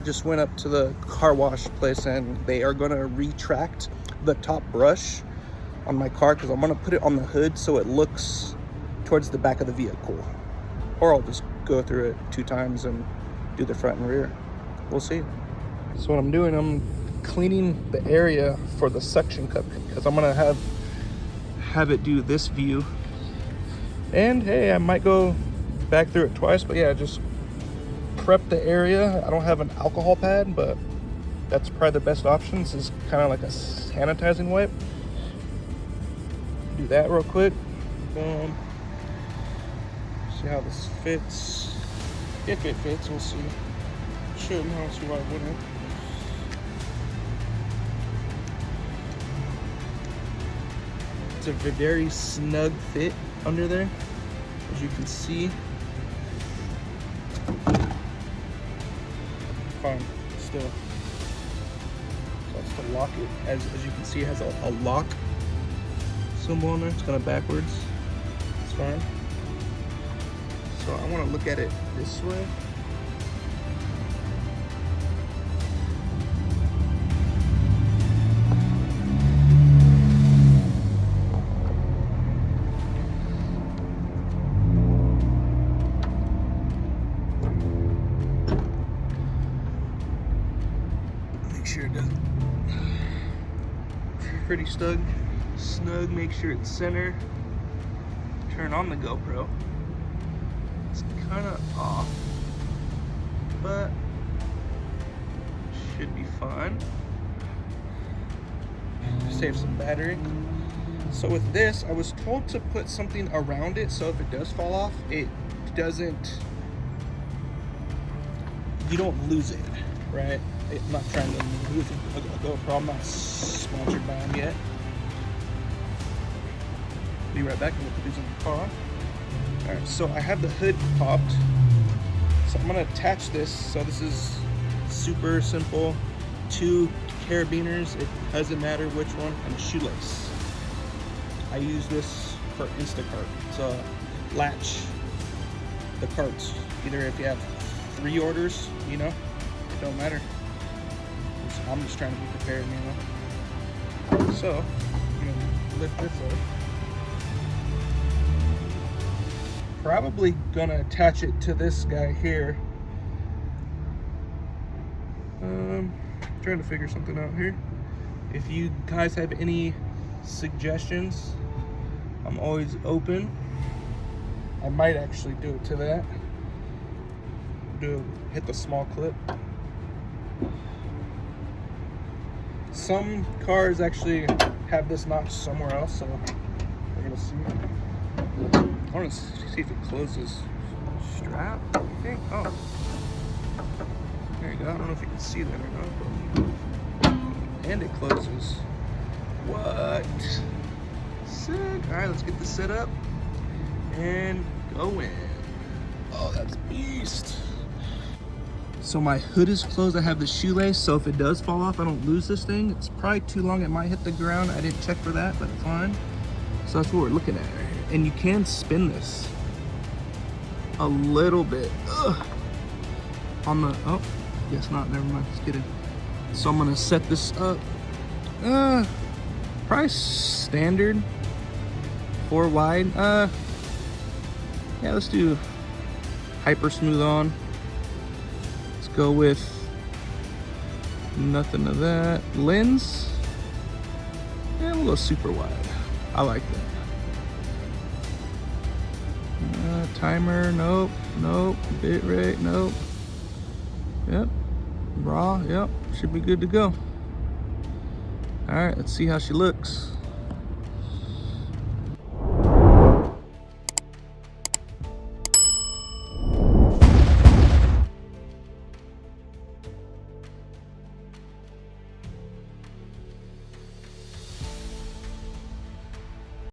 Just went up to the car wash place and they are gonna retract the top brush on my car because I'm gonna put it on the hood so it looks towards the back of the vehicle. Or I'll just go through it 2 times and do the front and rear. We'll see. So what I'm doing, I'm cleaning the area for the suction cup because I'm gonna have it do this view. And hey, I might go back through it twice, but yeah, just prep the area. I don't have an alcohol pad, but that's probably the best option. This is kind of like a sanitizing wipe. Do that real quick. Boom. See how this fits. If it fits, we'll see. Shouldn't, I don't see why it wouldn't. It's a very snug fit under there, as you can see. Fine, still. So that's to lock it. As you can see, it has a lock symbol on there. It's kind of backwards. It's fine. So I want to look at it this way. Make sure it doesn't. Pretty snug. Make sure it's center. Turn on the GoPro. It's kind of off, but should be fine. Save some battery. So with this, I was told to put something around it so if it does fall off, it doesn't, you don't lose it, right? I'm not trying to lose a GoPro. I'm not sponsored by them yet. Be right back and we'll put these in the car. Alright, so I have the hood popped. So I'm gonna attach this. So this is super simple. 2 carabiners, it doesn't matter which one, and a shoelace. I use this for Instacart to latch the carts. Either if you have 3 orders, you know, it don't matter. I'm just trying to be prepared, you know. So I'm gonna lift this up. Probably gonna attach it to this guy here. Trying to figure something out here. If you guys have any suggestions, I'm always open. I might actually do it to that. Hit the small clip. Some cars actually have this notch somewhere else, so we're gonna see. I want to see if it closes. Strap, I think. Oh, there you go. I don't know if you can see that or not. And it closes. What? Sick. All right, let's get this set up and go in. Oh, that's beast. So my hood is closed. I have the shoelace, so if it does fall off, I don't lose this thing. It's probably too long. It might hit the ground. I didn't check for that, but fine. So that's what we're looking at right here. And you can spin this a little bit. Ugh. On the, oh, guess not, never mind, just kidding. So I'm gonna set this up. Probably standard, 4 wide. Yeah, let's do hyper smooth on. Let's go with nothing of that. Lens, yeah, we'll go super wide. I like that. Timer, nope. Bit rate, nope. Yep. Raw, yep. Should be good to go. All right, let's see how she looks.